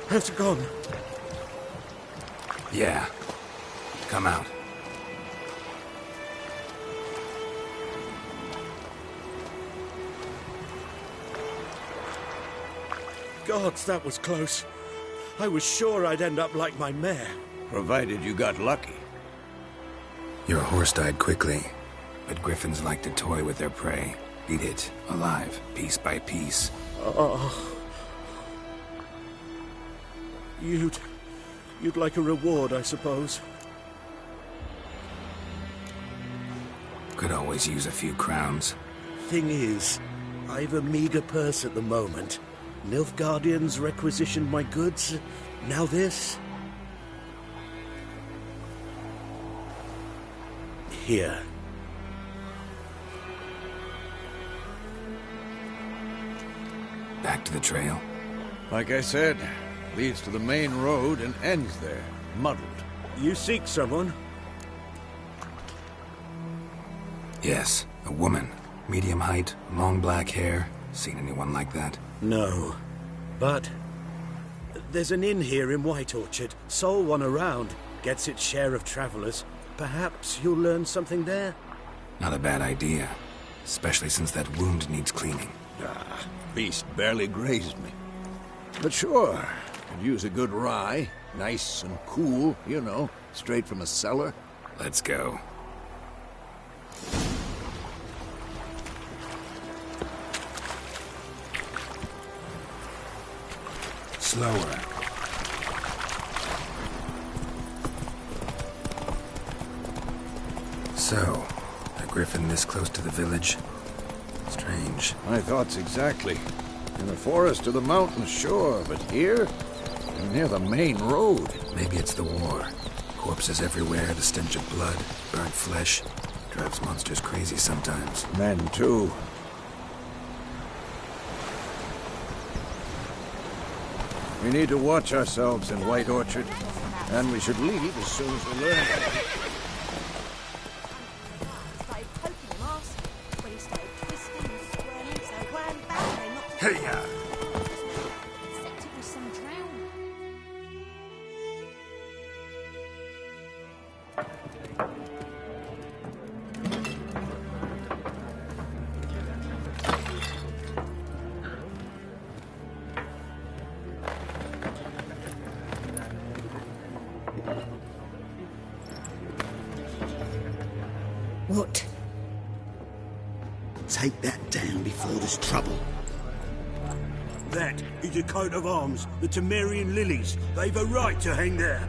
Has it gone? Yeah. Come out. Gods, that was close. I was sure I'd end up like my mare. Provided you got lucky. Your horse died quickly, but griffins like to toy with their prey. Eat it alive, piece by piece. Oh. You'd like a reward, I suppose. Could always use a few crowns. Thing is, I've a meager purse at the moment. Nilfgaardians requisitioned my goods. Now this. Here. Back to the trail? Like I said, leads to the main road and ends there, muddled. You seek someone? Yes, a woman. Medium height, long black hair. Seen anyone like that? No. But there's an inn here in White Orchard. Sole one around. Gets its share of travelers. Perhaps you'll learn something there? Not a bad idea. Especially since that wound needs cleaning. Ah, beast barely grazed me. But sure, could use a good rye. Nice and cool, you know, straight from a cellar. Let's go. Slower. So, a griffin this close to the village? Strange. My thoughts exactly. In the forest or the mountains, sure, but here? Near the main road. Maybe it's the war. Corpses everywhere, the stench of blood, burnt flesh. Drives monsters crazy sometimes. Men, too. We need to watch ourselves in White Orchard, and we should leave as soon as we learn. Hey-ya! What? Take that down before there's trouble. That is a coat of arms, the Temerian lilies. They've a right to hang there.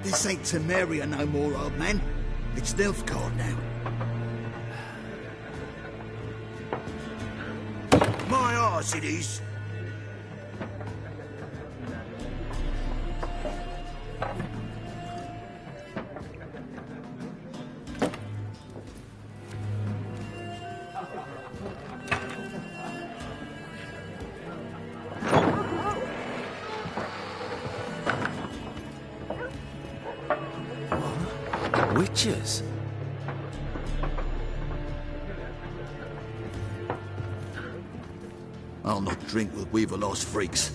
This ain't Temeria no more, old man. It's Nilfgaard now. My arse it is. Witches? I'll not drink with Weaver-lost freaks.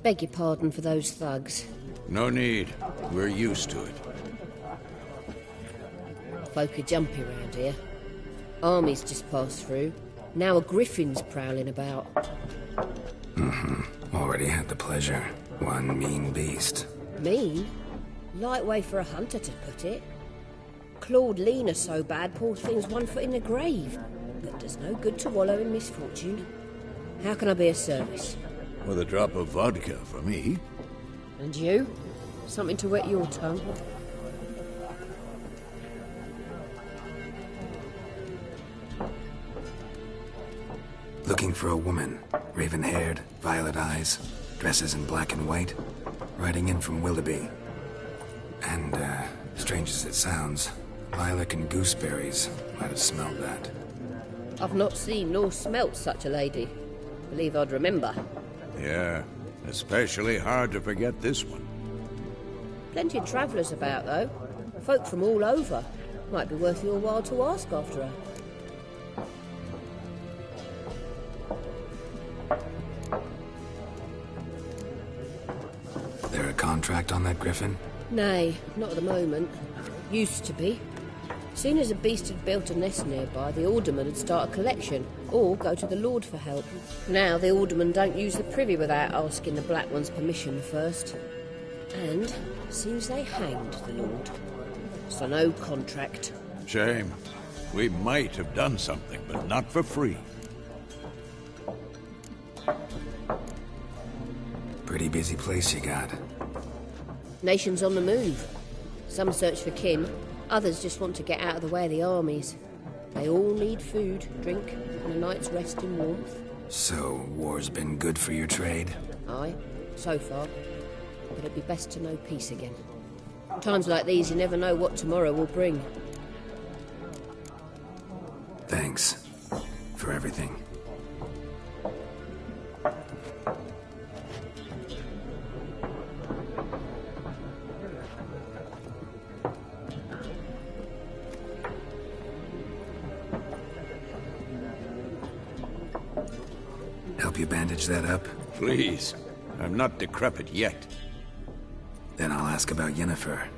Beg your pardon for those thugs. No need. We're used to it. Folk are jumpy around here. Armies just passed through. Now a griffin's prowling about. Already had the pleasure. One mean beast. Mean? Light way for a hunter to put it. Clawed Lena so bad, poor thing's 1 foot in the grave. But does no good to wallow in misfortune. How can I be of service? With a drop of vodka for me. And you? Something to wet your tongue? Looking for a woman. Raven-haired, violet eyes, dresses in black and white. Riding in from Willoughby. And, strange as it sounds, lilac and gooseberries might have smelled that. I've not seen nor smelt such a lady. Believe I'd remember. Yeah, especially hard to forget this one. Plenty of travellers about, though. Folk from all over. Might be worth your while to ask after her. There a contract on that griffin? Nay, not at the moment. Used to be. Soon as a beast had built a nest nearby, the alderman would start a collection, or go to the Lord for help. Now the alderman don't use the privy without asking the Black One's permission first. And seems they hanged the Lord. So no contract. Shame. We might have done something, but not for free. Pretty busy place you got. Nations on the move. Some search for kin, others just want to get out of the way of the armies. They all need food, drink, and a night's rest in warmth. So, war's been good for your trade? Aye, so far. But it'd be best to know peace again. Times like these, you never know what tomorrow will bring. Thanks for everything. Help you bandage that up? Please. I'm not decrepit yet. Then I'll ask about Yennefer.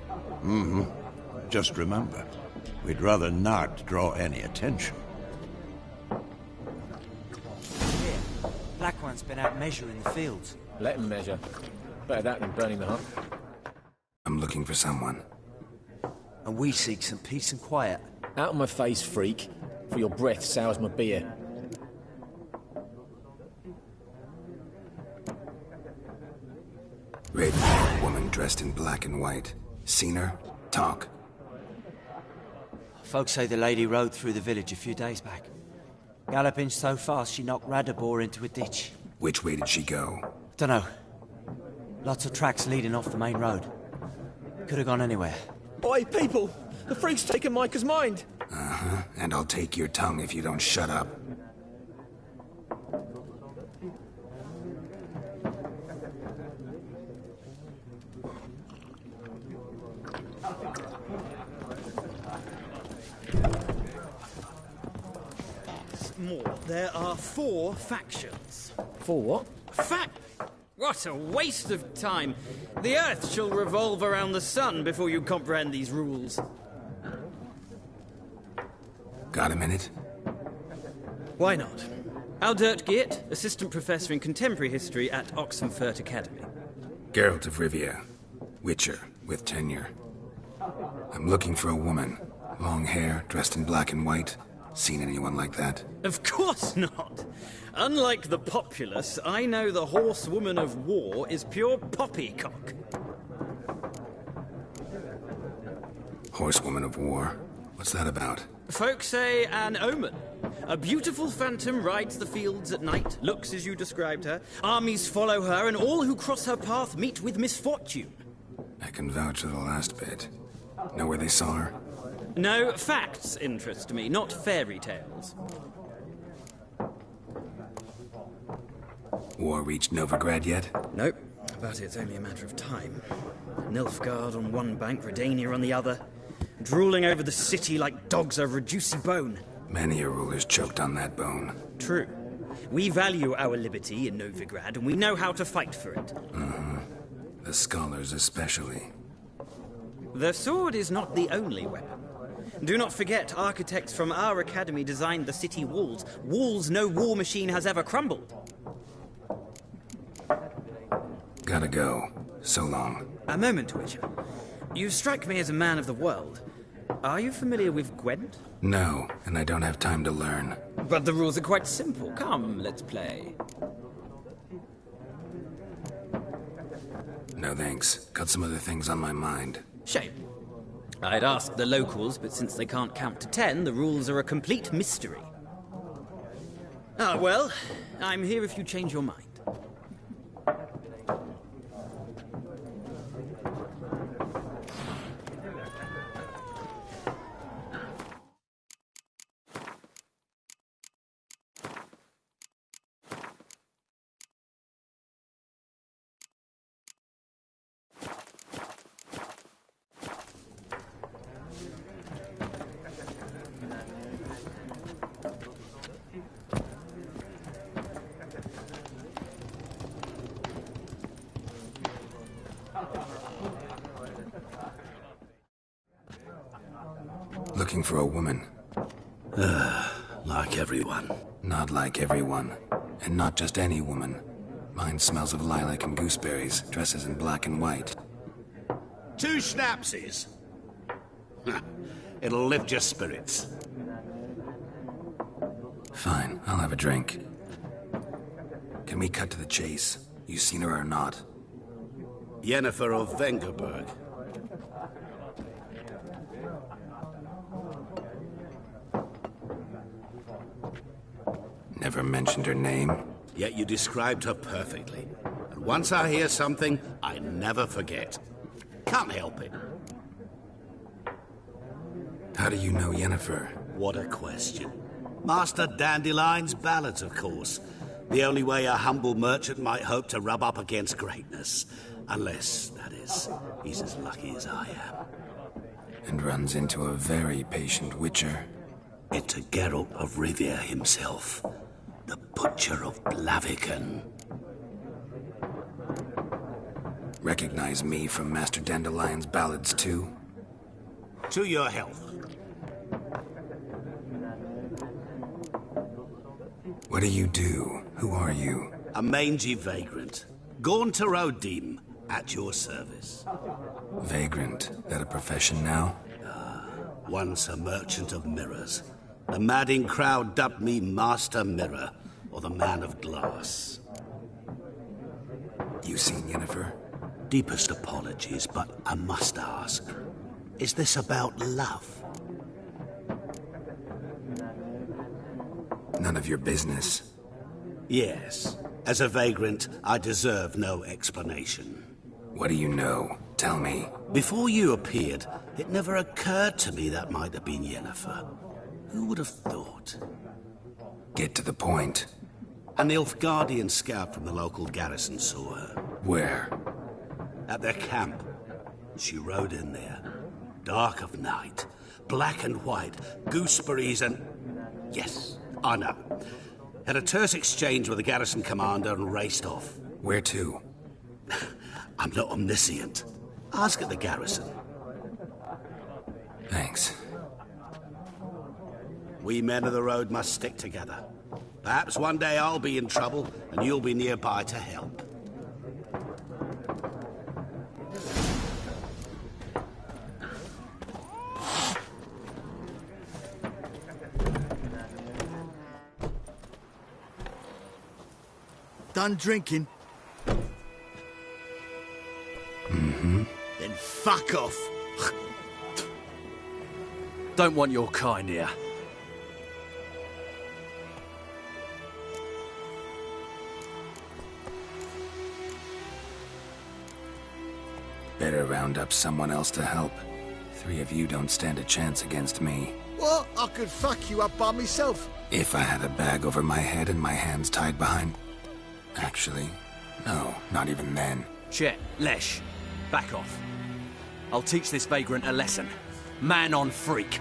Just remember, we'd rather not draw any attention. Here, Black One's been out measuring the fields. Let him measure. Better that than burning the hut. I'm looking for someone. And we seek some peace and quiet. Out of my face, freak. For your breath sours my beer. Raven, woman dressed in black and white. Seen her? Talk. Folks say the lady rode through the village a few days back. Galloping so fast she knocked Radabor into a ditch. Which way did she go? Dunno. Lots of tracks leading off the main road. Could have gone anywhere. Oi, people! The freak's taken Micah's mind! Uh-huh. And I'll take your tongue if you don't shut up. More. There are 4 factions. For what? What a waste of time. The Earth shall revolve around the sun before you comprehend these rules. Got a minute? Why not? Aldert Geert, Assistant Professor in Contemporary History at Oxenfurt Academy. Geralt of Rivia. Witcher, with tenure. I'm looking for a woman. Long hair, dressed in black and white. Seen anyone like that? Of course not. Unlike the populace, I know the horsewoman of war is pure poppycock. Horsewoman of war? What's that about? Folk say an omen. A beautiful phantom rides the fields at night, looks as you described her. Armies follow her, and all who cross her path meet with misfortune. I can vouch for the last bit. Know where they saw her? No, facts interest me, not fairy tales. War reached Novigrad yet? Nope, but it's only a matter of time. Nilfgaard on one bank, Redania on the other, drooling over the city like dogs over a juicy bone. Many a ruler's choked on that bone. True. We value our liberty in Novigrad, and we know how to fight for it. The scholars especially. The sword is not the only weapon. Do not forget, architects from our academy designed the city walls. Walls no war machine has ever crumbled. Gotta go. So long. A moment, Witcher. You strike me as a man of the world. Are you familiar with Gwent? No, and I don't have time to learn. But the rules are quite simple. Come, let's play. No thanks. Got some other things on my mind. Shame. I'd ask the locals, but since they can't count to 10, the rules are a complete mystery. Ah, well, I'm here if you change your mind. Looking for a woman. Like everyone. Not like everyone. And not just any woman. Mine smells of lilac and gooseberries, dresses in black and white. 2 schnapsies. It'll lift your spirits. Fine, I'll have a drink. Can we cut to the chase? You seen her or not? Yennefer of Vengerberg. Never mentioned her name? Yet you described her perfectly. And once I hear something, I never forget. Can't help it. How do you know Yennefer? What a question. Master Dandelion's ballads, of course. The only way a humble merchant might hope to rub up against greatness. Unless, that is, he's as lucky as I am. And runs into a very patient witcher. It's a Geralt of Rivia himself. The Butcher of Blaviken. Recognize me from Master Dandelion's ballads, too? To your health. What do you do? Who are you? A mangy vagrant. Gaunter O'Dim, at your service. Vagrant. That a profession now? Once a merchant of mirrors. The madding crowd dubbed me Master Mirror, or the Man of Glass. You seen Yennefer? Deepest apologies, but I must ask. Is this about love? None of your business. Yes. As a vagrant, I deserve no explanation. What do you know? Tell me. Before you appeared, it never occurred to me that might have been Yennefer. Who would have thought? Get to the point. An Nilfgaardian scout from the local garrison saw her. Where? At their camp. She rode in there. Dark of night. Black and white. Gooseberries and... Yes, I know. Had a terse exchange with the garrison commander and raced off. Where to? I'm not omniscient. Ask at the garrison. Thanks. We men of the road must stick together. Perhaps one day I'll be in trouble and you'll be nearby to help. Done drinking? Mm-hmm. Then fuck off. Don't want your kind here. Better round up someone else to help. 3 of you don't stand a chance against me. What? I could fuck you up by myself. If I had a bag over my head and my hands tied behind... Actually, no, not even then. Chet, Lesh, back off. I'll teach this vagrant a lesson. Man on freak.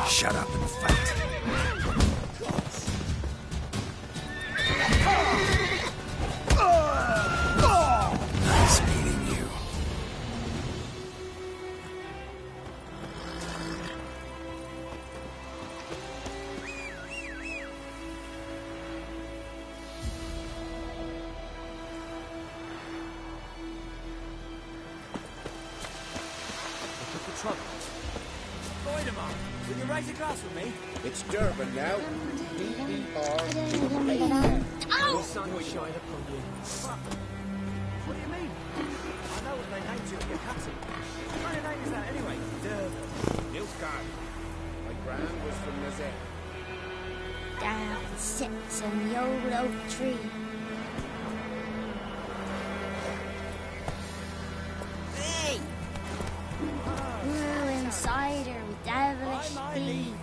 Shut up and fight. Nice meeting you. Voidemar, will you raise a glass with me? It's Durban now. D-E-R-B-A. The sun was shining upon you. What do you mean? I know what they named you at your castle. What kind of name is that anyway? Durban. Nilfgaard. My grand was from Nazet. Down sits in the old oak tree. Hey! Brew inside her with devilish speed.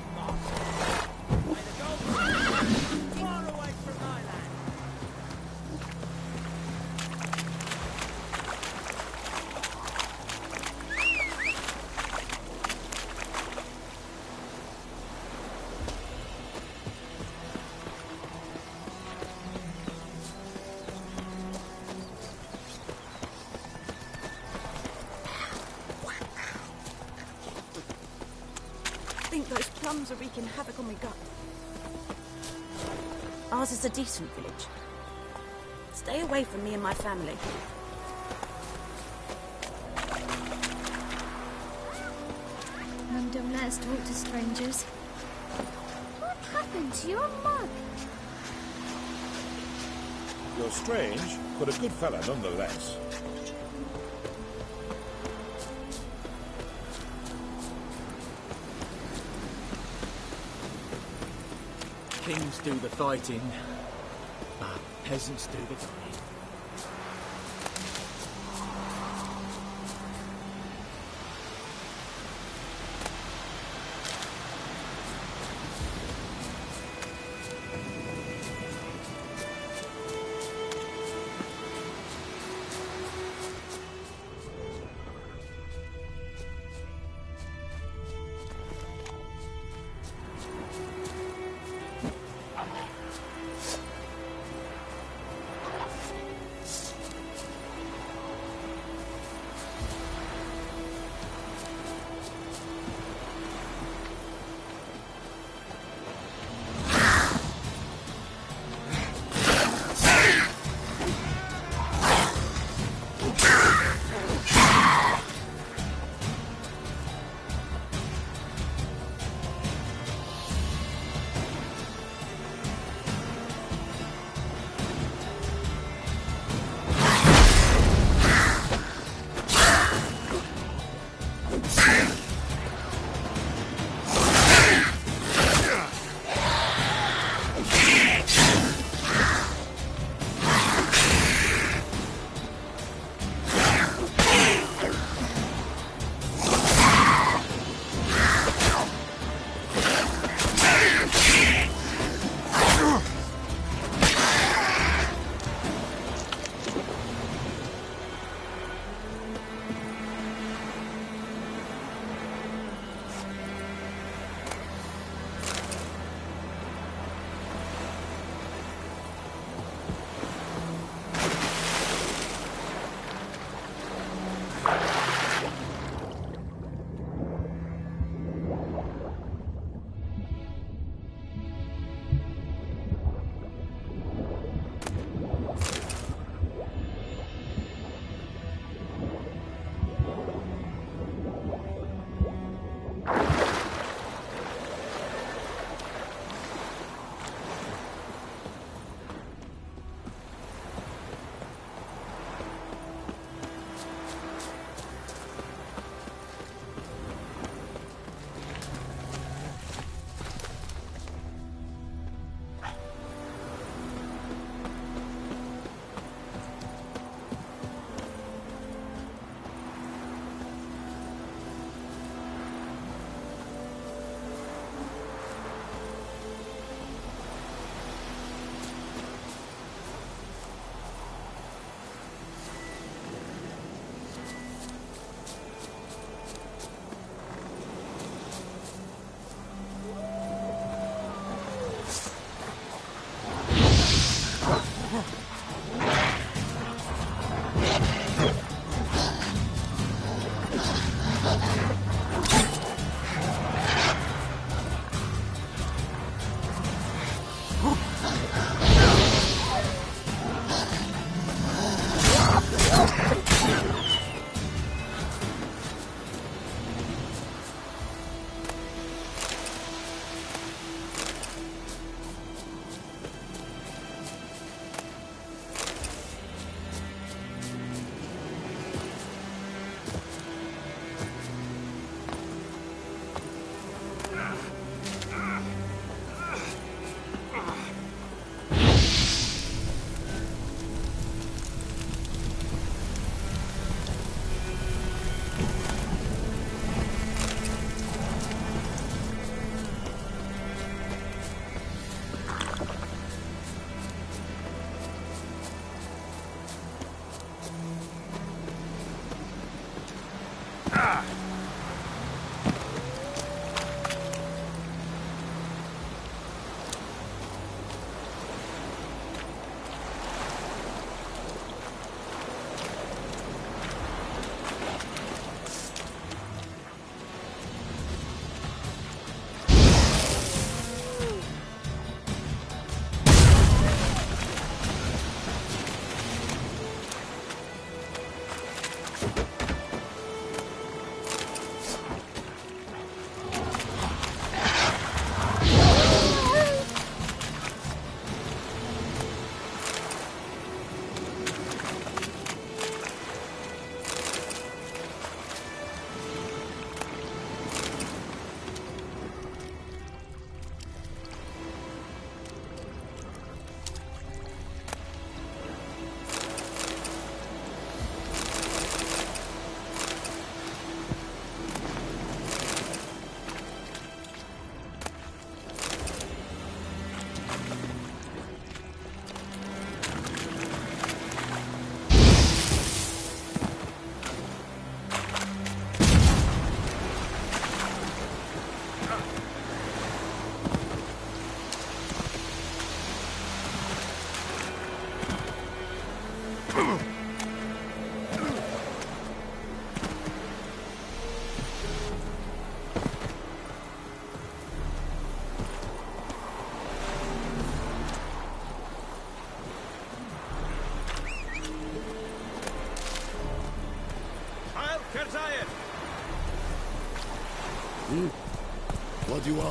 Far away from my land. slums are wreaking havoc on my gut. Ours is a decent village. Stay away from me and my family. Mum, don't let us talk to strangers. What happened to your mug? You're strange, but a good fella nonetheless. Kings do the fighting, but peasants do the dying.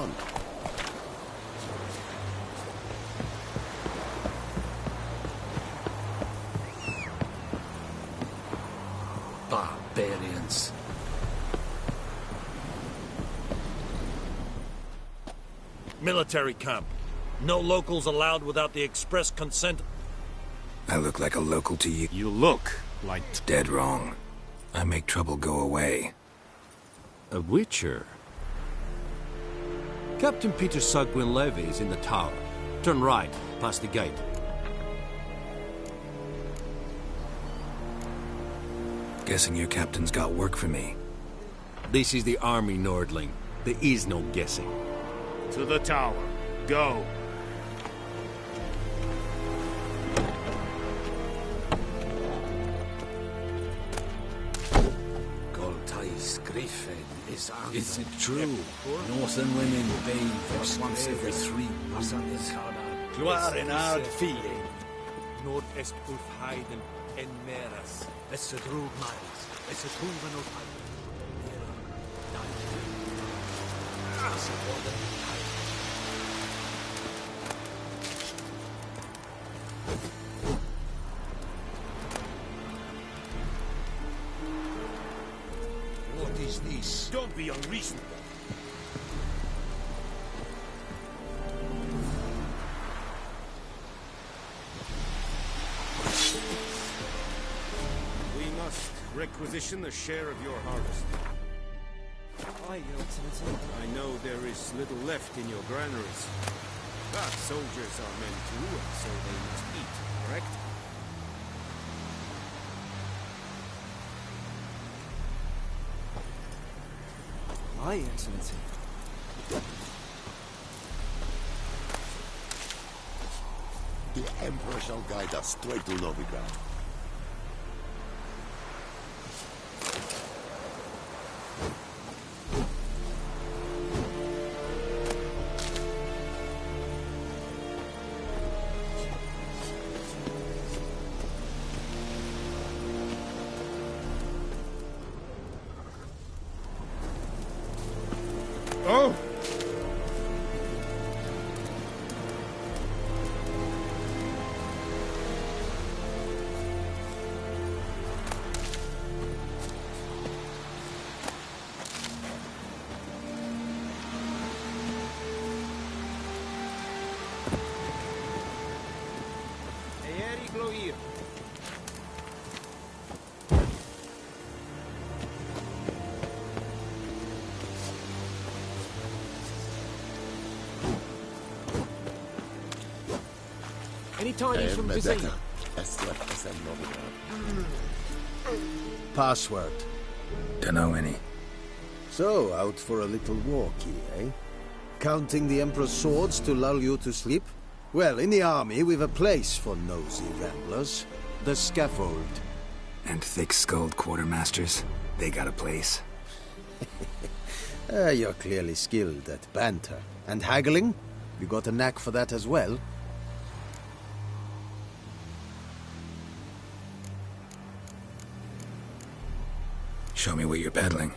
on. Barbarians. Military camp. No locals allowed without the express consent. I look like a local to you. You look like... Dead wrong. I make trouble go away. A witcher? Captain Peter Sugwin Levy is in the tower. Turn right, past the gate. Guessing your captain's got work for me. This is the army, Nordling. There is no guessing. To the tower. Go. Goltais Griffin is on. Is it true? Northern women bathe once every 3 months. Gloire en ard feeling. Nord est Ulfheiden en Meras. Es a drug miles. Es a proven of What is this? Don't be unreasonable. We must requisition a share of your harvest. Aye, Your Excellency. I know there is little left in your granaries. But soldiers are men too, and so they must eat, correct? Aye, Your Excellency. The Emperor shall guide us straight to Novigrad. Oh! Eeri Gloir. Any tidings from Vizela? Password. Dunno any. So, out for a little walkie, eh? Counting the Emperor's swords to lull you to sleep? Well, in the army, we've a place for nosy ramblers. The scaffold. And thick-skulled quartermasters. They got a place. You're clearly skilled at banter. And haggling? You got a knack for that as well? Show me what you're peddling.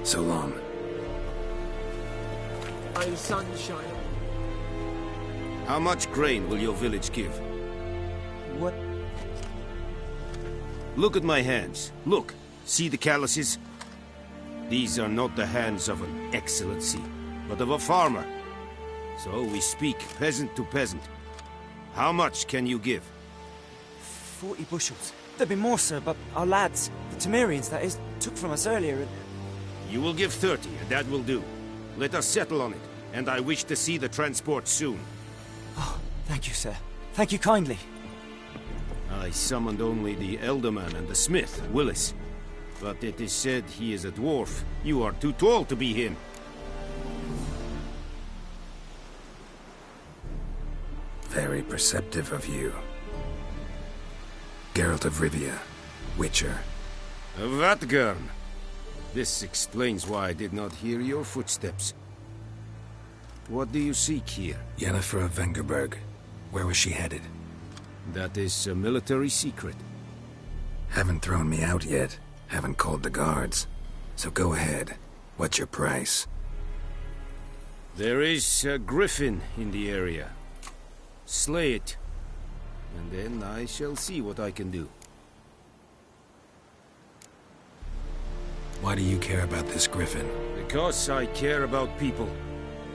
So long. May sunshine. How much grain will your village give? What? Look at my hands. Look. See the calluses? These are not the hands of an excellency, but of a farmer. So we speak peasant to peasant. How much can you give? 40 bushels. There'd be more, sir, but our lads, the Temerians, that is, took from us earlier and... You will give 30, and that will do. Let us settle on it, and I wish to see the transport soon. Oh, thank you, sir. Thank you kindly. I summoned only the Elderman and the smith, Willis. But it is said he is a dwarf. You are too tall to be him. Very perceptive of you. Geralt of Rivia, Witcher. Vatgern. This explains why I did not hear your footsteps. What do you seek here? Yennefer of Vengerberg. Where was she headed? That is a military secret. Haven't thrown me out yet. Haven't called the guards. So go ahead. What's your price? There is a griffin in the area. Slay it. And then I shall see what I can do. Why do you care about this griffin? Because I care about people.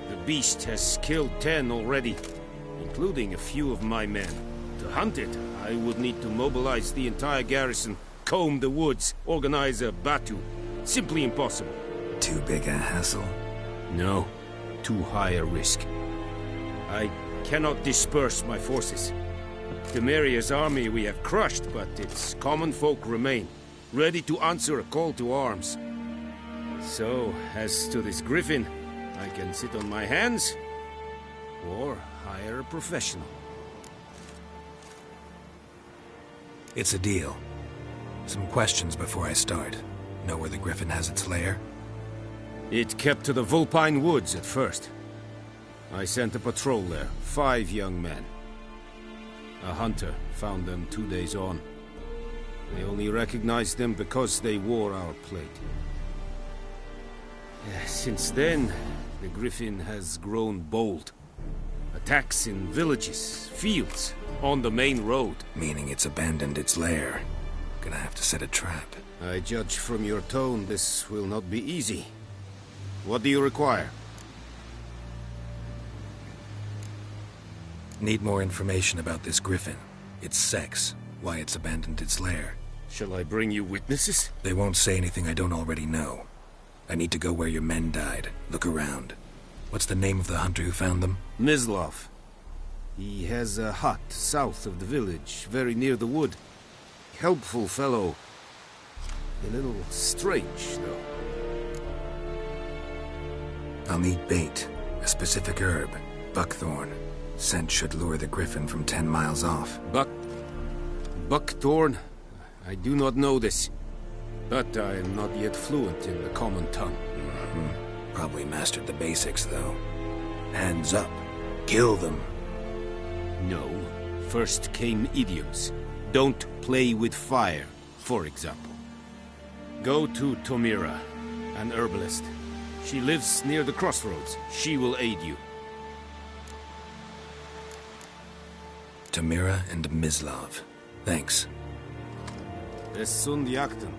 The beast has killed 10 already, including a few of my men. To hunt it, I would need to mobilize the entire garrison, comb the woods, organize a batu. Simply impossible. Too big a hassle? No. Too high a risk. I cannot disperse my forces. Temeria's army we have crushed, but its common folk remain, ready to answer a call to arms. So, as to this griffin, I can sit on my hands, or hire a professional. It's a deal. Some questions before I start. Know where the griffin has its lair? It kept to the Vulpine Woods at first. I sent a patrol there, 5 young men. A hunter found them 2 days on. They only recognized them because they wore our plate. Since then, the griffin has grown bold. Attacks in villages, fields, on the main road. Meaning it's abandoned its lair. Gonna have to set a trap. I judge from your tone this will not be easy. What do you require? Need more information about this griffin. Its sex, why it's abandoned its lair. Shall I bring you witnesses? They won't say anything I don't already know. I need to go where your men died. Look around. What's the name of the hunter who found them? Mislav. He has a hut south of the village, very near the wood. Helpful fellow. A little strange, though. I'll need bait. A specific herb. Buckthorn. Scent should lure the griffin from 10 miles off. Buckthorn? I do not know this. But I am not yet fluent in the common tongue. Probably mastered the basics, though. Hands up. Kill them. No. First came idioms. Don't play with fire, for example. Go to Tomira, an herbalist. She lives near the crossroads. She will aid you. Tomira and Mislav. Thanks. Es sunt jakten.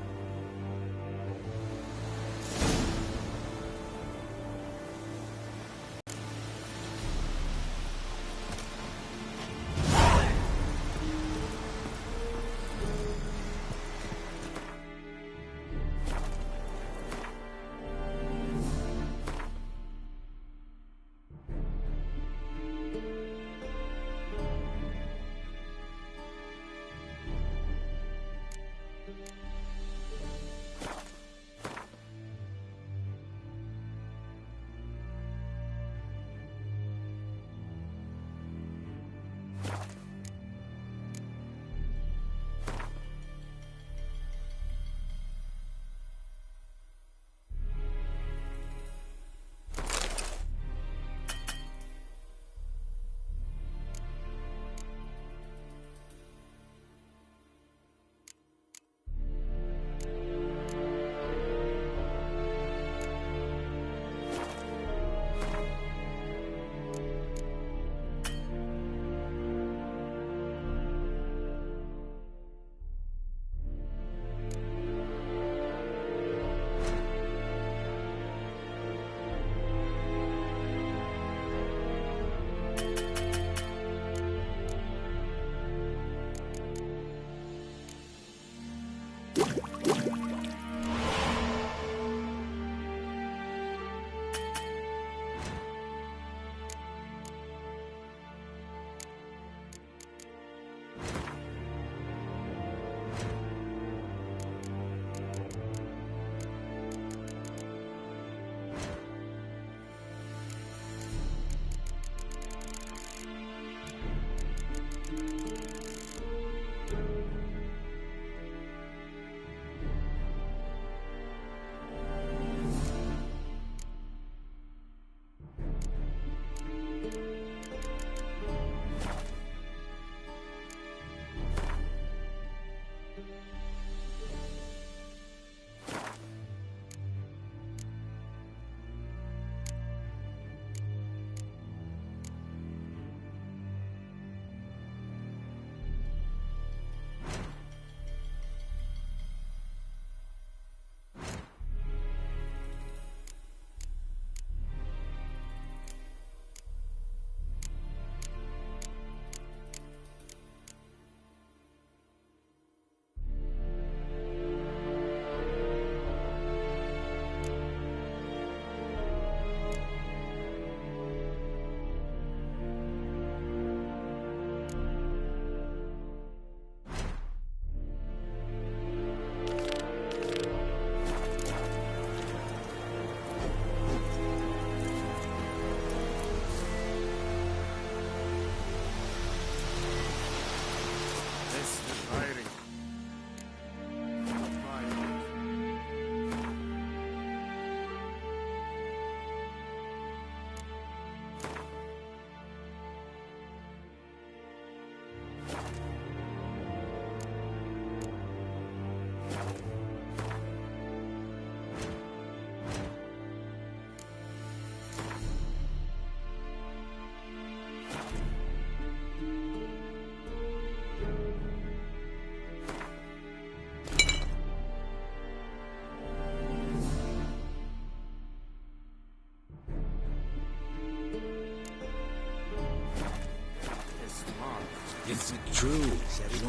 Is it true?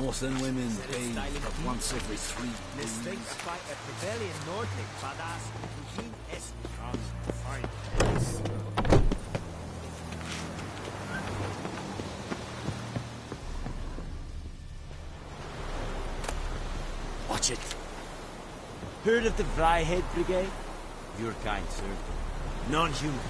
Northern women bathe but once every 3 days. Watch it. Heard of the Vryhead Brigade? Your kind served them. Non-humans.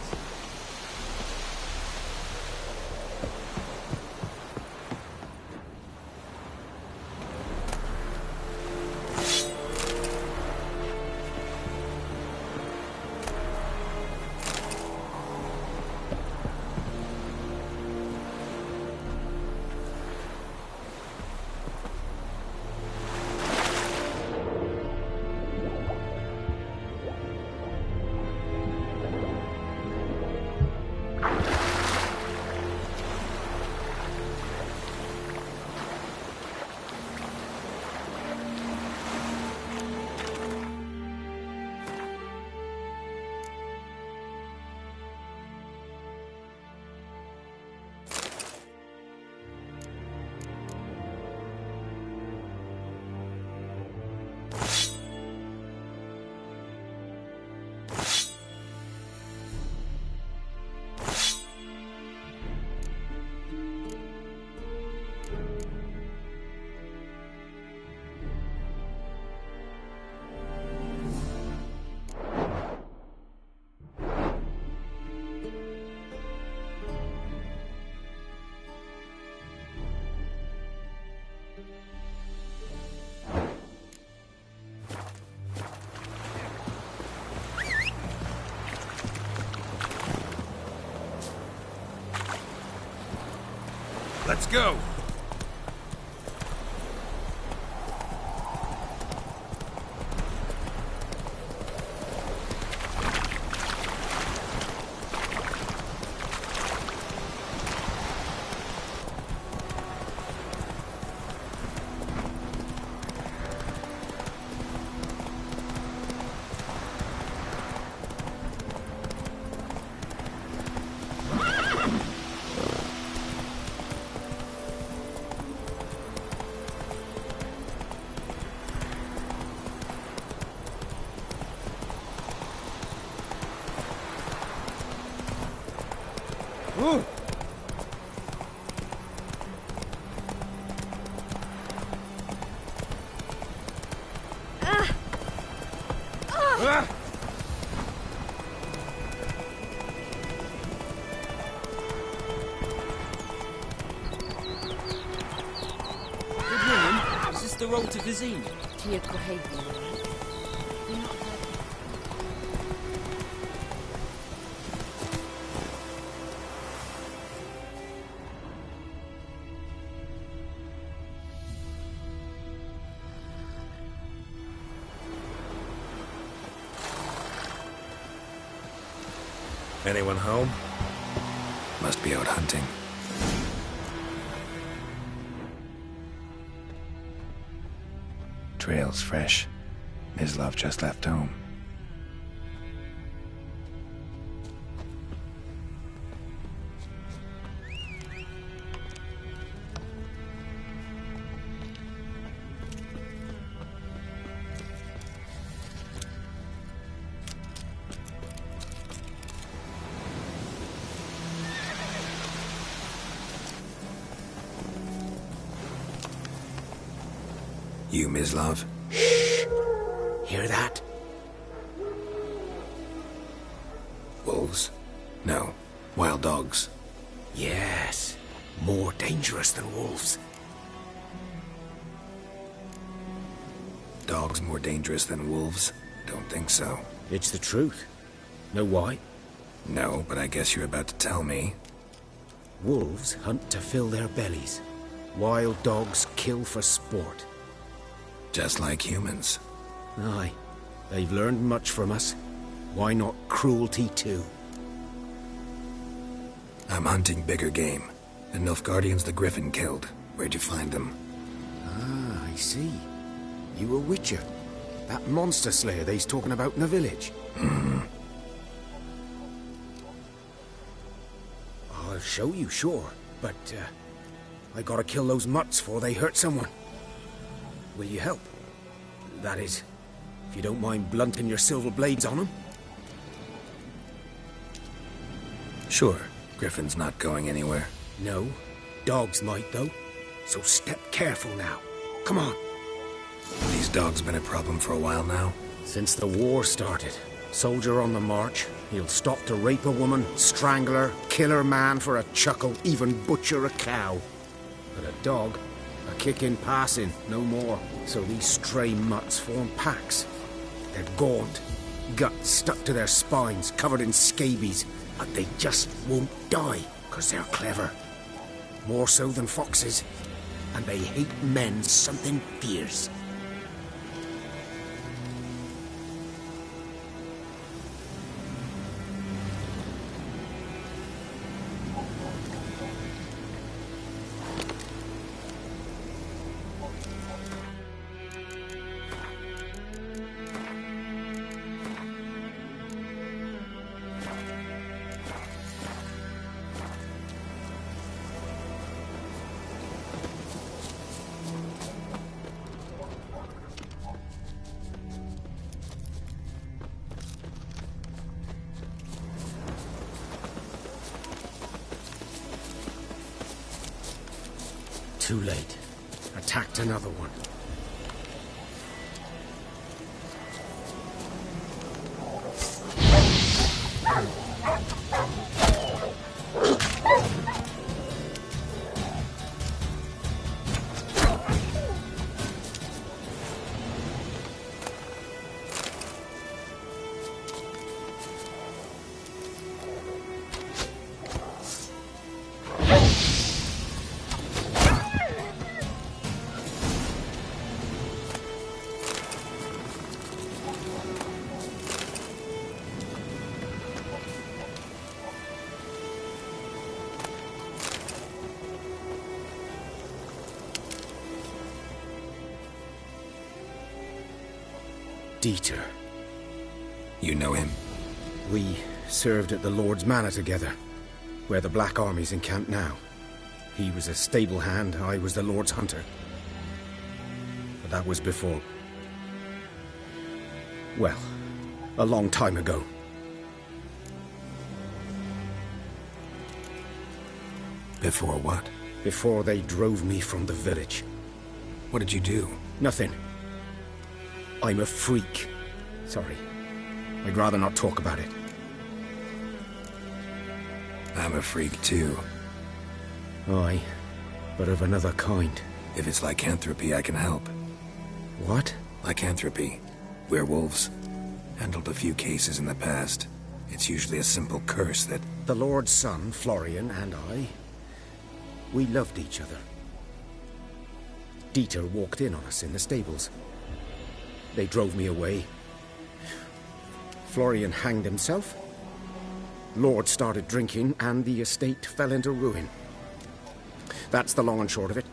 Let's go! The road to Vizima. Tia Cohaven, all right? You're not hurt. Anyone home? Must be out hunting. Trail's fresh. Mislav just left home. You, Mislav? Hear that? Wolves? No. Wild dogs. Yes. More dangerous than wolves. Dogs more dangerous than wolves? Don't think so. It's the truth. Know why? No, but I guess you're about to tell me. Wolves hunt to fill their bellies. Wild dogs kill for sport. Just like humans. Aye. They've learned much from us. Why not cruelty too? I'm hunting bigger game. The Nilfgaardians the Griffin killed. Where'd you find them? Ah, I see. You a witcher. That monster slayer they's talking about in the village. Mm-hmm. I'll show you, sure. But, I gotta kill those mutts before they hurt someone. Will you help? That is, if you don't mind blunting your silver blades on them. Sure. Griffin's not going anywhere. No. Dogs might, though. So step careful now. Come on. These dogs been a problem for a while now? Since the war started. Soldier on the march. He'll stop to rape a woman, strangle her, kill her man for a chuckle, even butcher a cow. But a dog, a kick in passing, no more. So these stray mutts form packs. They're gaunt, guts stuck to their spines, covered in scabies, but they just won't die, 'cause they're clever. More so than foxes. And they hate men something fierce. Too late. Attacked another one. Dieter. You know him? We served at the Lord's Manor together, where the Black Army's encamped now. He was a stable hand, I was the Lord's hunter. But that was before... well, a long time ago. Before what? Before they drove me from the village. What did you do? Nothing. I'm a freak. Sorry. I'd rather not talk about it. I'm a freak too. Aye, but of another kind. If it's lycanthropy, I can help. What? Lycanthropy. Werewolves. Handled a few cases in the past. It's usually a simple curse that... The Lord's son, Florian, and I... we loved each other. Dieter walked in on us in the stables. They drove me away. Florian hanged himself. Lord started drinking, and the estate fell into ruin. That's the long and short of it.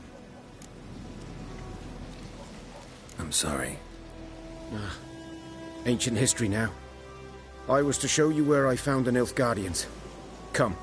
I'm sorry. Ancient history now. I was to show you where I found the Nilfgaardians. Come.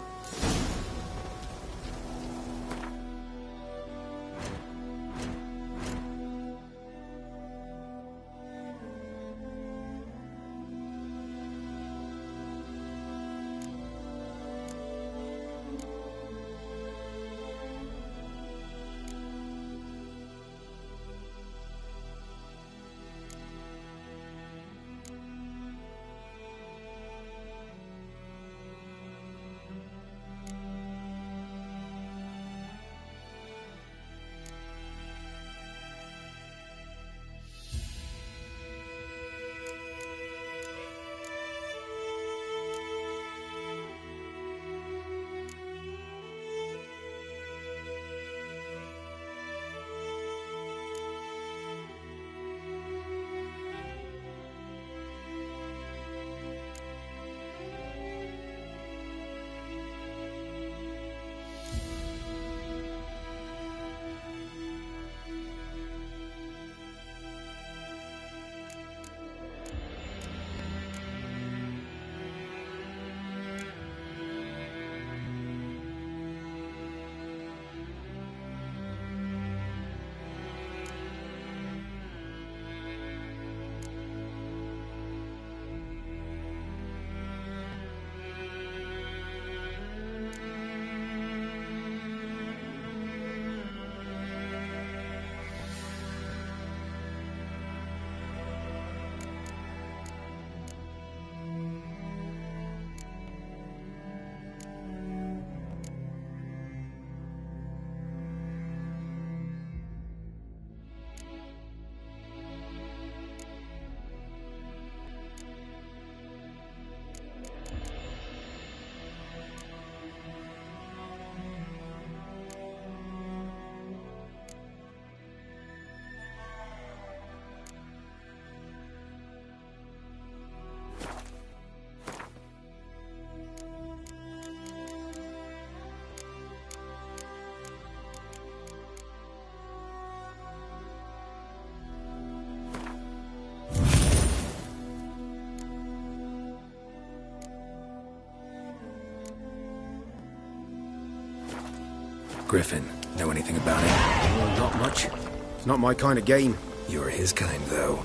Griffin, know anything about him? Well, not much. It's not my kind of game. You're his kind, though.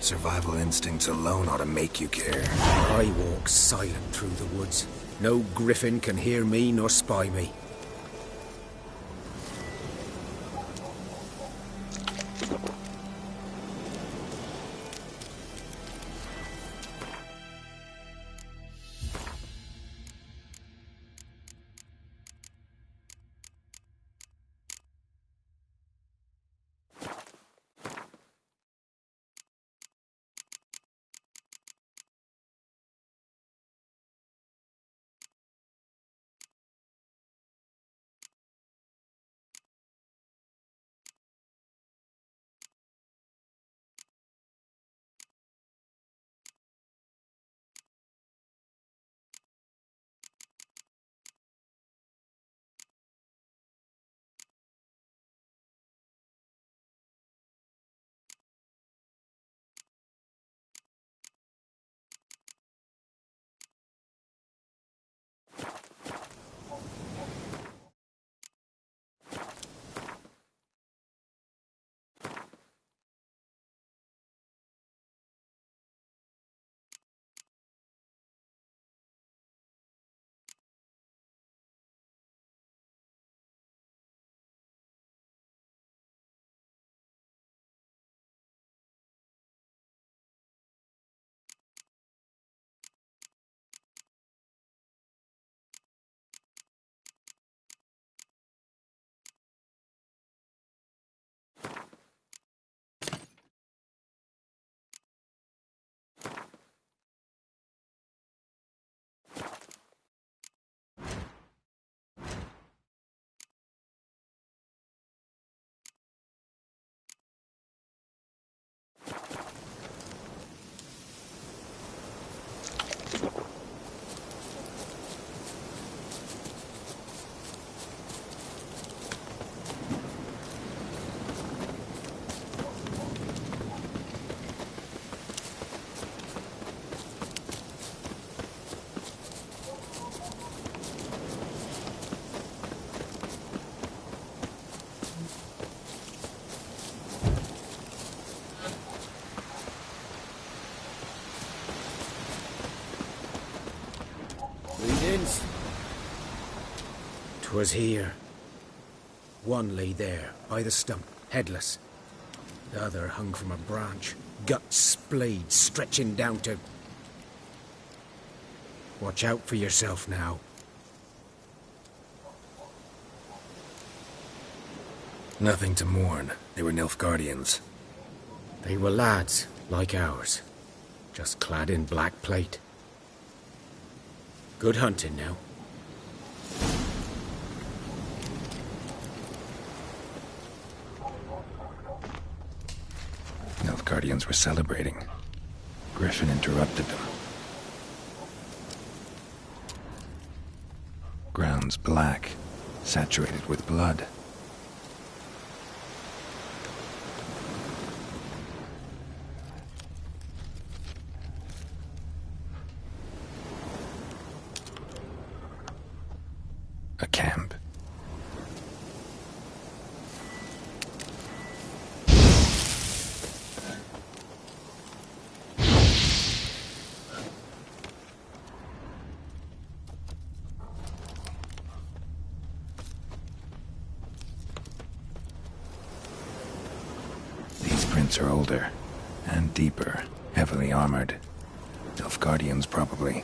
Survival instincts alone ought to make you care. I walk silent through the woods. No Griffin can hear me nor spy me. Greetings. 'Twas here. One lay there, by the stump, headless. The other hung from a branch, guts splayed, stretching down to... Watch out for yourself now. Nothing to mourn. They were Nilfgaardians. They were lads, like ours, just clad in black plate. Good hunting now. Nilfgaardians were celebrating. Griffin interrupted them. Ground's black, saturated with blood. A camp. These prints are older and deeper, heavily armored. Nilfgaardians, probably.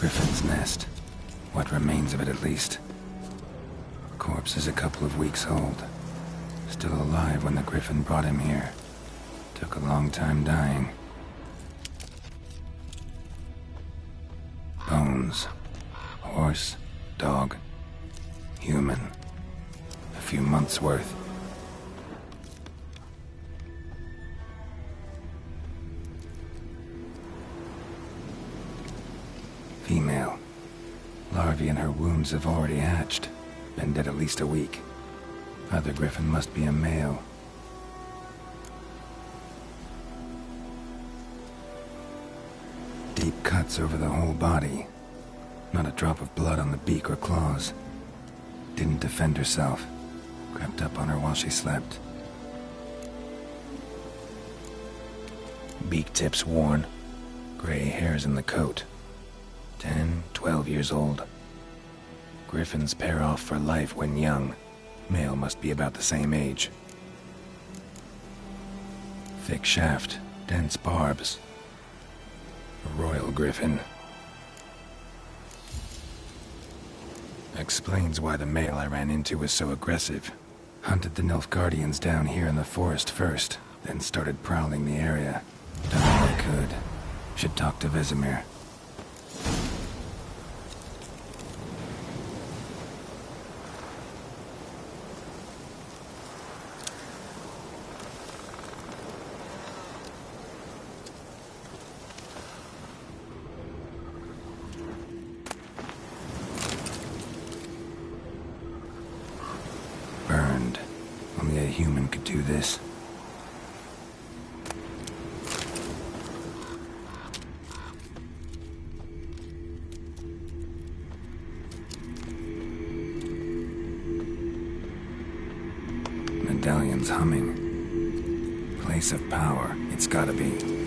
Griffin's nest. What remains of it, at least. Corpse is a couple of weeks old. Still alive when the Griffin brought him here. Took a long time dying. Bones. Horse, dog, human. A few months' worth. Female. Larvae in her wounds have already hatched. Been dead at least a week. Other Griffin must be a male. Deep cuts over the whole body. Not a drop of blood on the beak or claws. Didn't defend herself. Crept up on her while she slept. Beak tips worn. Gray hairs in the coat. 10, 12 years old. Griffins pair off for life when young. Male must be about the same age. Thick shaft, dense barbs. A royal griffin. Explains why the male I ran into was so aggressive. Hunted the Nilfgaardians down here in the forest first, then started prowling the area. Done all I could. Should talk to Vesemir. Burned. Only a human could do this. Medallion's humming. Place of power. It's gotta be.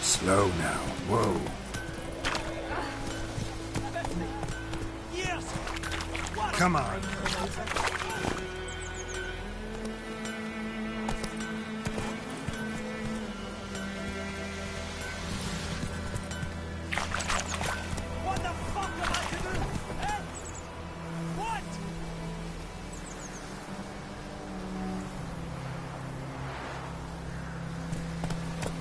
Slow now. Whoa. Come on. What the fuck am I to do? Eh? What?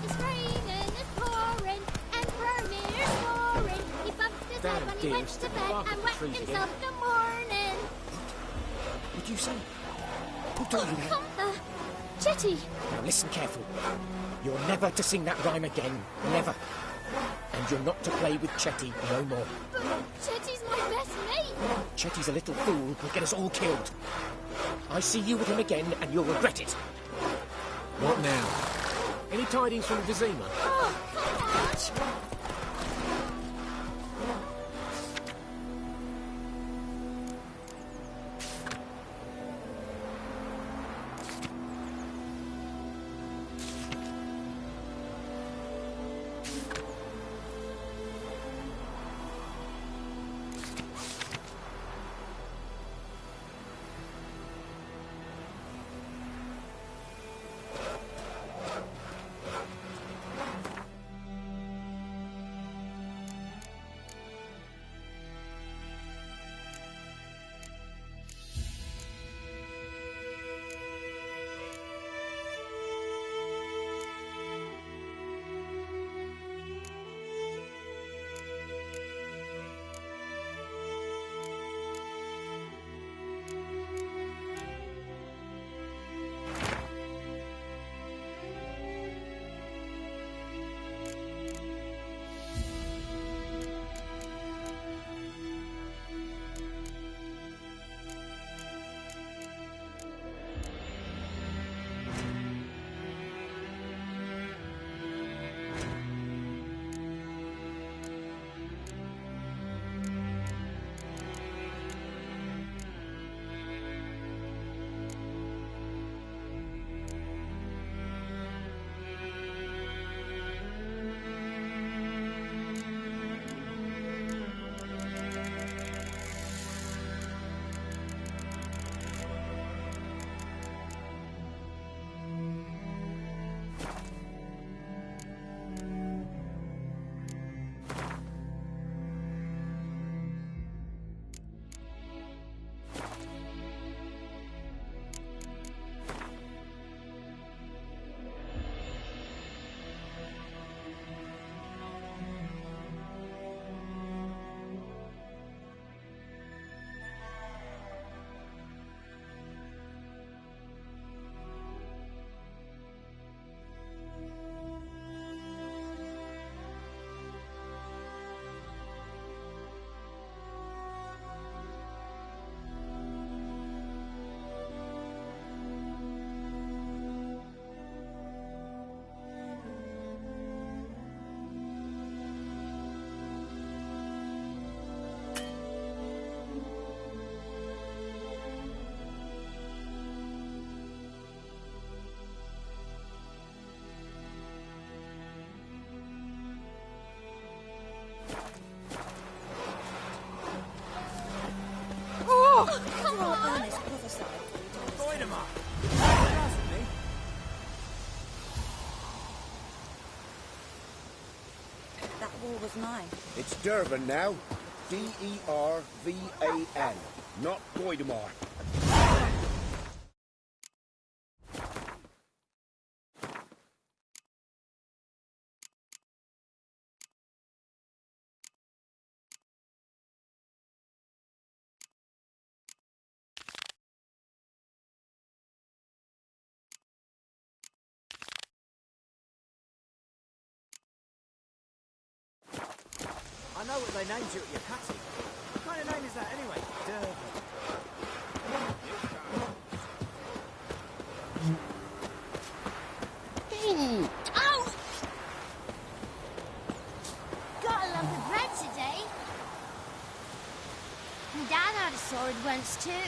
It's raining, it's pouring, and Vermeer's snoring. He bumped his head when he went to bed and wet himself in the morning. What'd you say? Who told you that? Panther! Chetty! Now listen careful. You're never to sing that rhyme again. Never. And you're not to play with Chetty no more. But Chetty's my best mate. Chetty's a little fool will get us all killed. I see you with him again, and you'll regret it. What now? Any tidings from Vizima? Oh, come on! Was mine. It's Dervan now. D-E-R-V-A-N. Not Goidemar. I know what they named you at your cutting. What kind of name is that anyway? Dervan. Oh! Gotta love the bread today. My dad had a sword once too.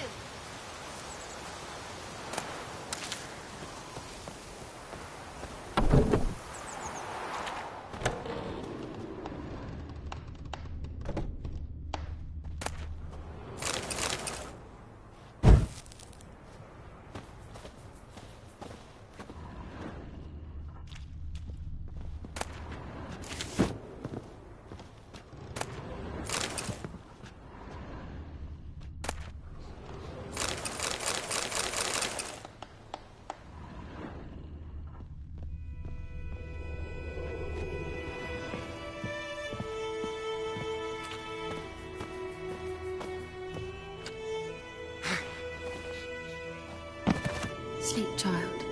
Sleep, child.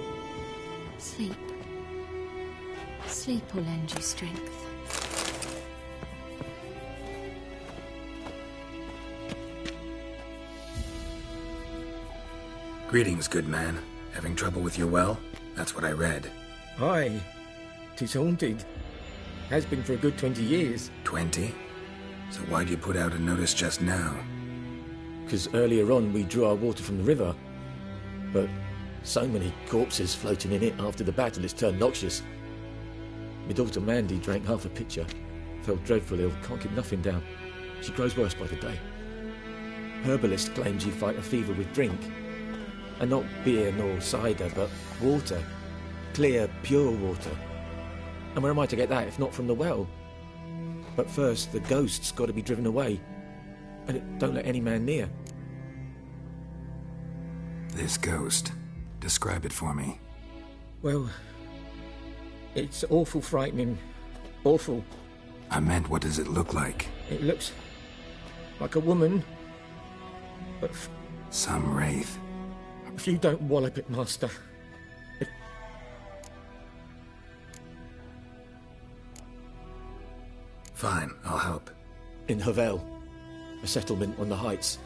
Sleep. Sleep will lend you strength. Greetings, good man. Having trouble with your well? That's what I read. Aye. 'Tis haunted. Has been for a good 20 years. 20? So why'd you put out a notice just now? 'Cause earlier on we drew our water from the river. But so many corpses floating in it after the battle it's turned noxious. My daughter Mandy drank half a pitcher. Fell dreadful ill, can't keep nothing down. She grows worse by the day. Herbalist claims you fight a fever with drink. And not beer nor cider, but water. Clear, pure water. And where am I to get that if not from the well? But first, the ghost's got to be driven away. And it don't let any man near. This ghost. Describe it for me. Well, it's awful frightening. Awful. I meant, what does it look like? It looks like a woman. But some wraith. If you don't wallop it, Master. Fine, I'll help. In Havel, a settlement on the heights.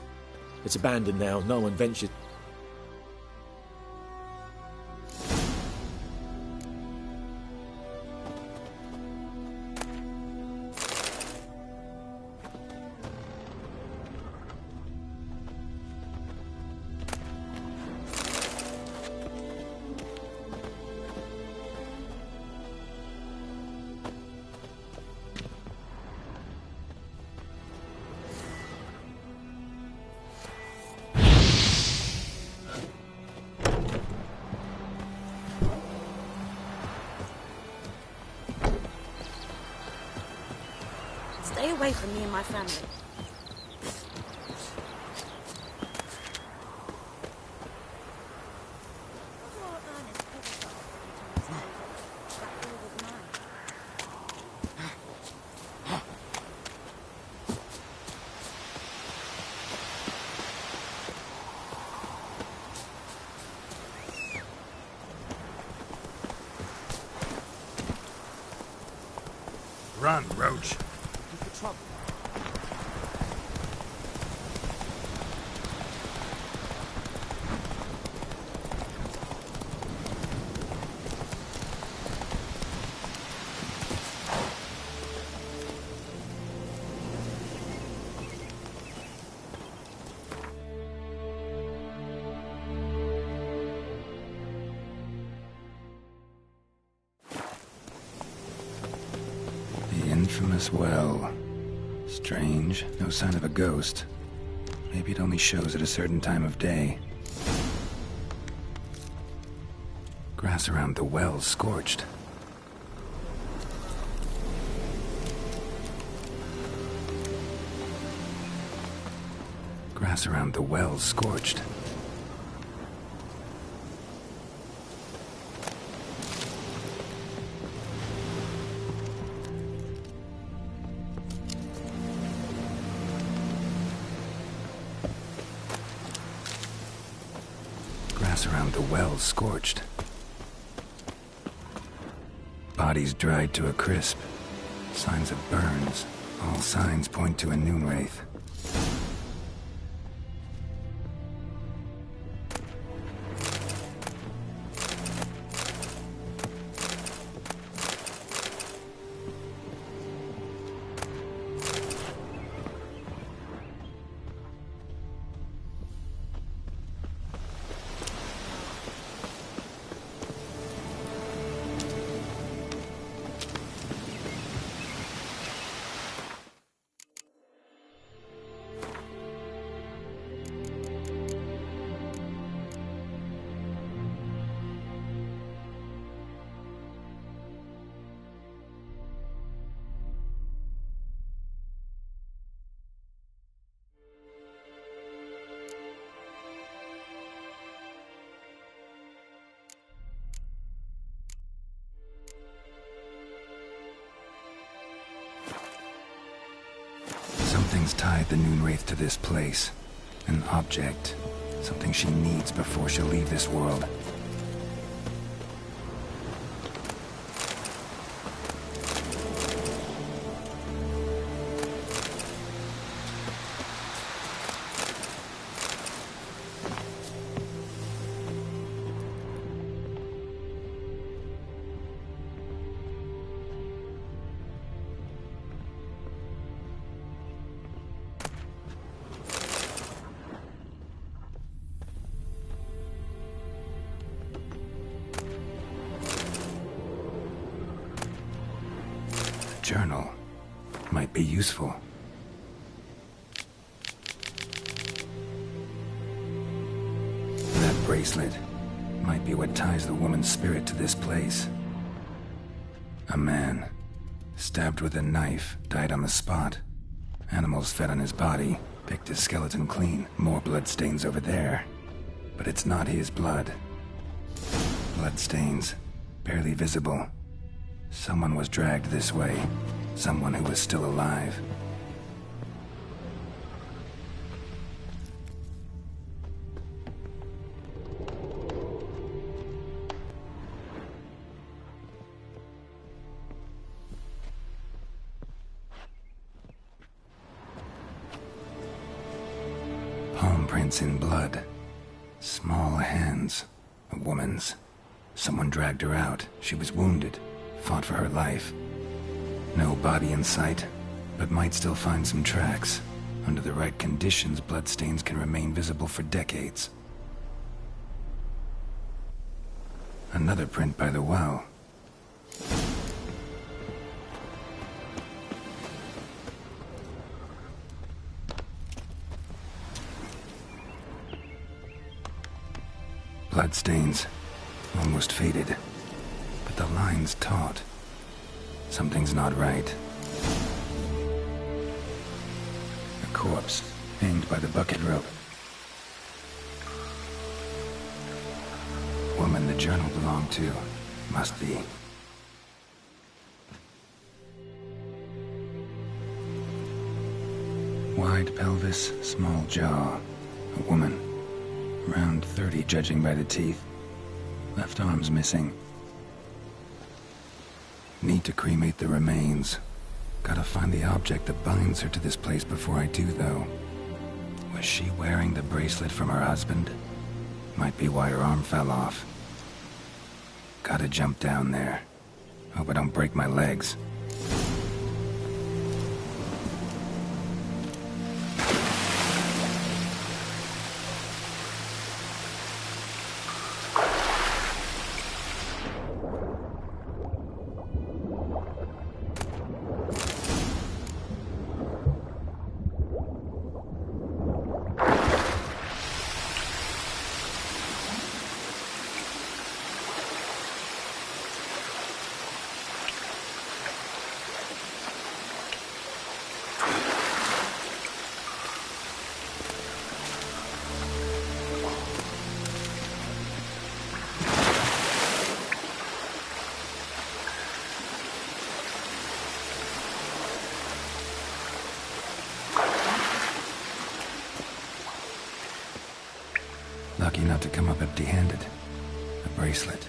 It's abandoned now, no one ventures. Stay away from me and my family. Run, Roach. Infamous well. Strange. No sign of a ghost. Maybe it only shows at a certain time of day. Grass around the well's scorched. Grass around the well's scorched. Around the well scorched. Bodies dried to a crisp. Signs of burns. All signs point to a noon wraith. Something's tied the Noon Wraith to this place. An object. Something she needs before she'll leave this world. journal might be useful. That bracelet might be what ties the woman's spirit to this place. A man, stabbed with a knife, died on the spot. Animals fed on his body, picked his skeleton clean. More bloodstains over there. But it's not his blood. Bloodstains, barely visible. Someone was dragged this way. Someone who was still alive. Palm prints in blood. Small hands. A woman's. Someone dragged her out. She was wounded. Fought for her life. No body in sight, but might still find some tracks. Under the right conditions, bloodstains can remain visible for decades. Another print by the well. Bloodstains, almost faded, but the line's taut. Something's not right. A corpse, hanged by the bucket rope. Woman the journal belonged to, must be. Wide pelvis, small jaw. A woman. Around 30, judging by the teeth. Left arm's missing. Need to cremate the remains. Gotta find the object that binds her to this place before I do, though. Was she wearing the bracelet from her husband? Might be why her arm fell off. Gotta jump down there. Hope I don't break my legs. Lucky not to come up empty-handed. A bracelet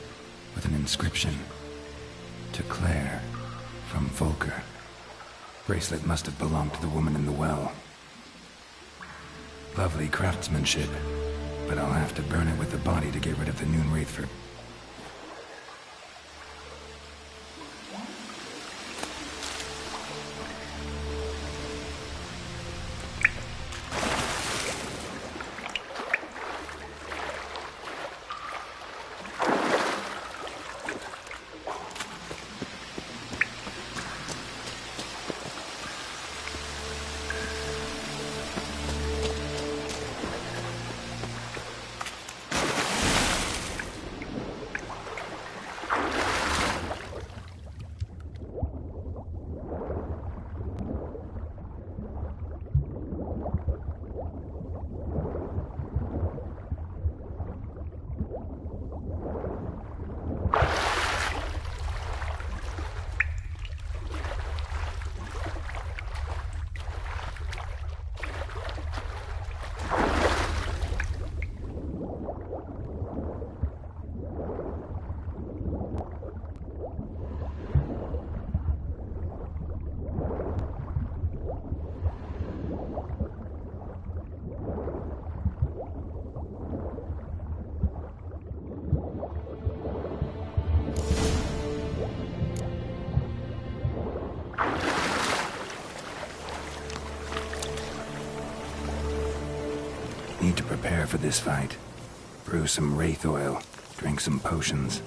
with an inscription. To Claire, from Volker. Bracelet must have belonged to the woman in the well. Lovely craftsmanship, but I'll have to burn it with the body to get rid of the Noon Wraithford. Need to prepare for this fight. Brew some wraith oil, drink some potions.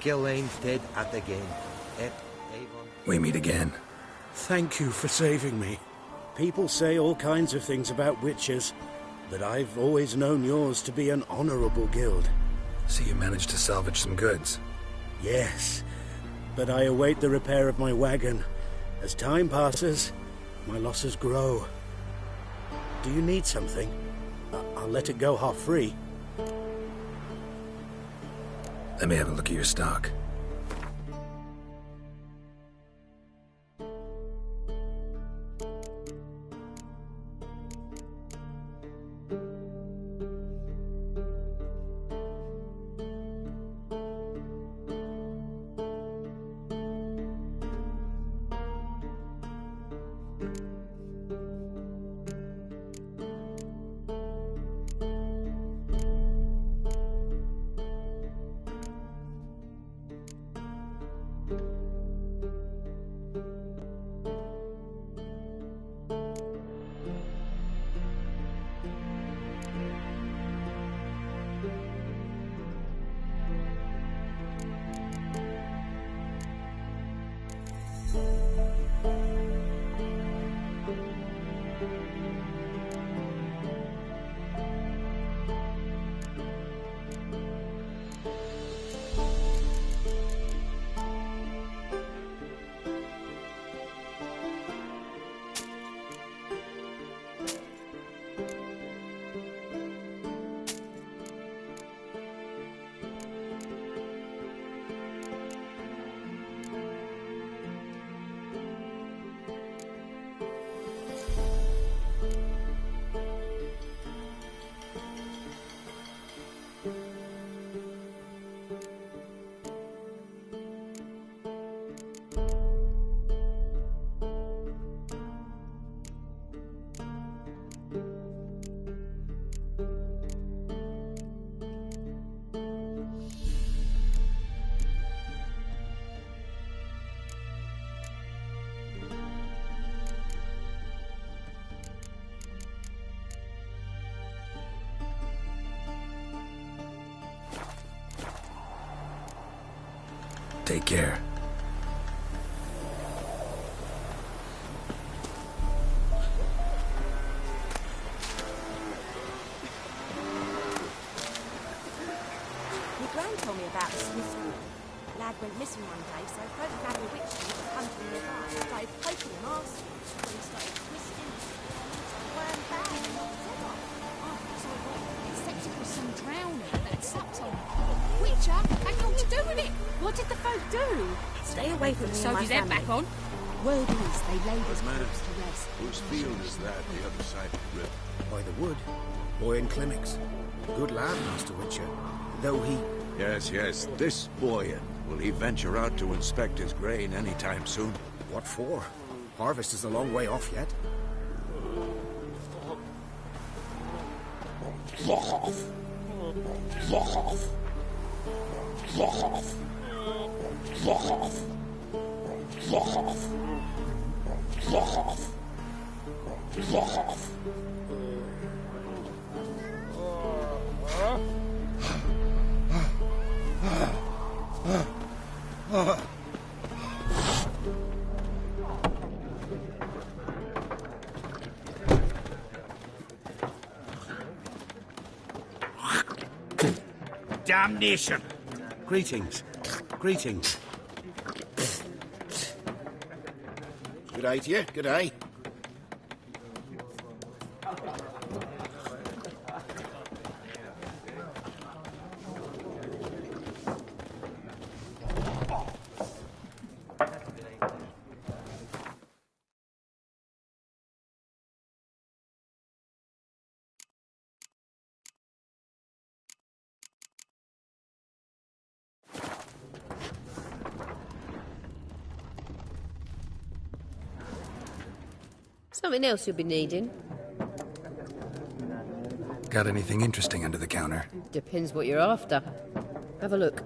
Elaine dead at again. We meet again. Thank you for saving me. People say all kinds of things about witches, but I've always known yours to be an honorable guild. So you managed to salvage some goods? Yes, but I await the repair of my wagon. As time passes, my losses grow. Do you need something? I'll let it go half free. Let me have a look at your stock. Take care. My gran told me about the Smith School. Lad went missing one day, so folk grabbed a witch and was hunting nearby. Started poking him asking. When he started twisting, worm bag and knocked his head off. So except it was some drowning that had sucked on. Witcher had nothing to do with it. What did the folk do? Stay away from me and my Sewed his head family. back on. Word is they laid his Man, corpse to rest. whose field is that, the other side of the river? By the wood. Boyan Clemix. Good lad, Master Witcher. Though he... Yes, yes, this Boyan. Will he venture out to inspect his grain anytime soon? What for? Harvest is a long way off yet. Damnation! Greetings. Greetings. Good day to you, good day. Something else you'll be needing? Got anything interesting under the counter? Depends what you're after. Have a look.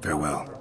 Farewell.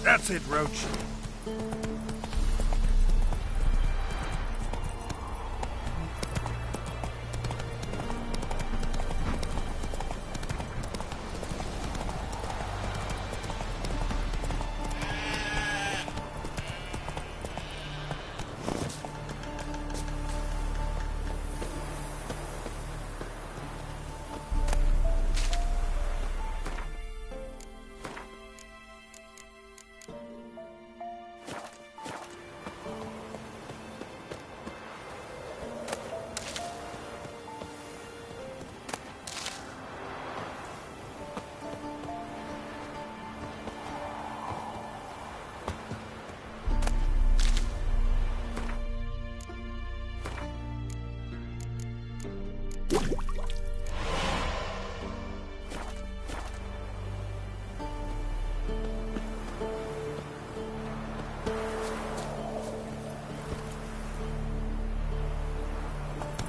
That's it, Roach.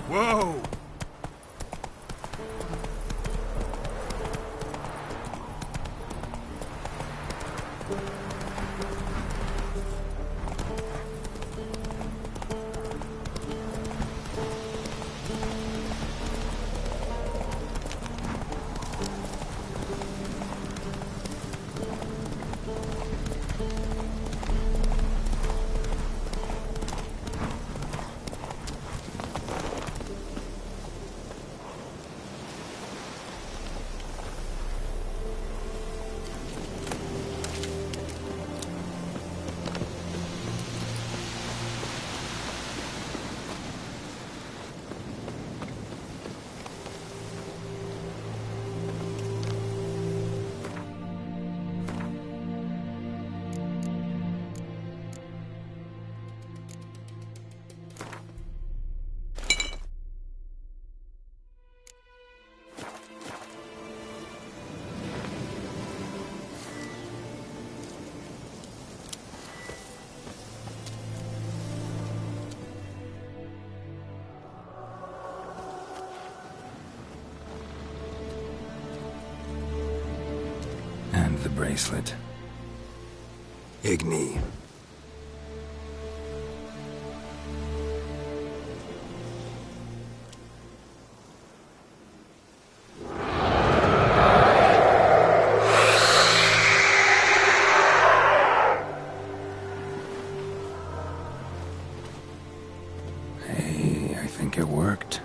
Whoa! And the bracelet. Igni. Hey, I think it worked.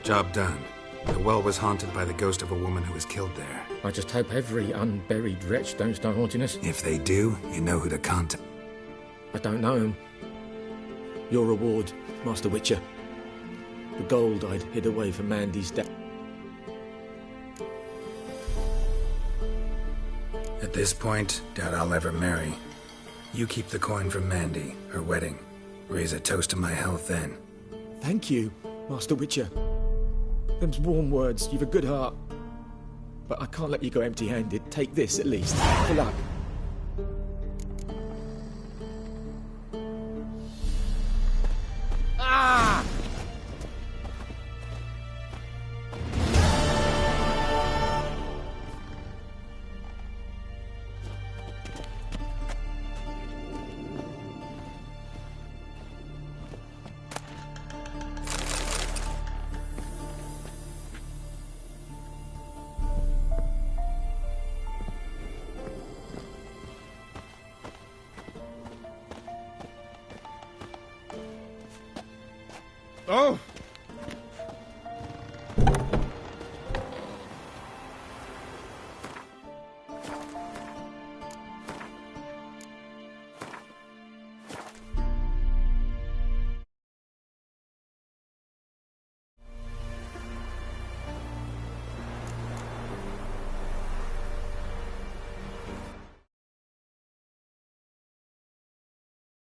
Job done. The well was haunted by the ghost of a woman who was killed there. I just hope every unburied wretch don't start haunting us. If they do, you know who to contact. I don't know him. Your reward, Master Witcher. The gold I'd hid away for Mandy's death. At this point, doubt I'll ever marry. You keep the coin from Mandy, her wedding. Raise a toast to my health then. Thank you, Master Witcher. Them's warm words. You've a good heart. But I can't let you go empty-handed. Take this, at least. For luck. Ah! Oh,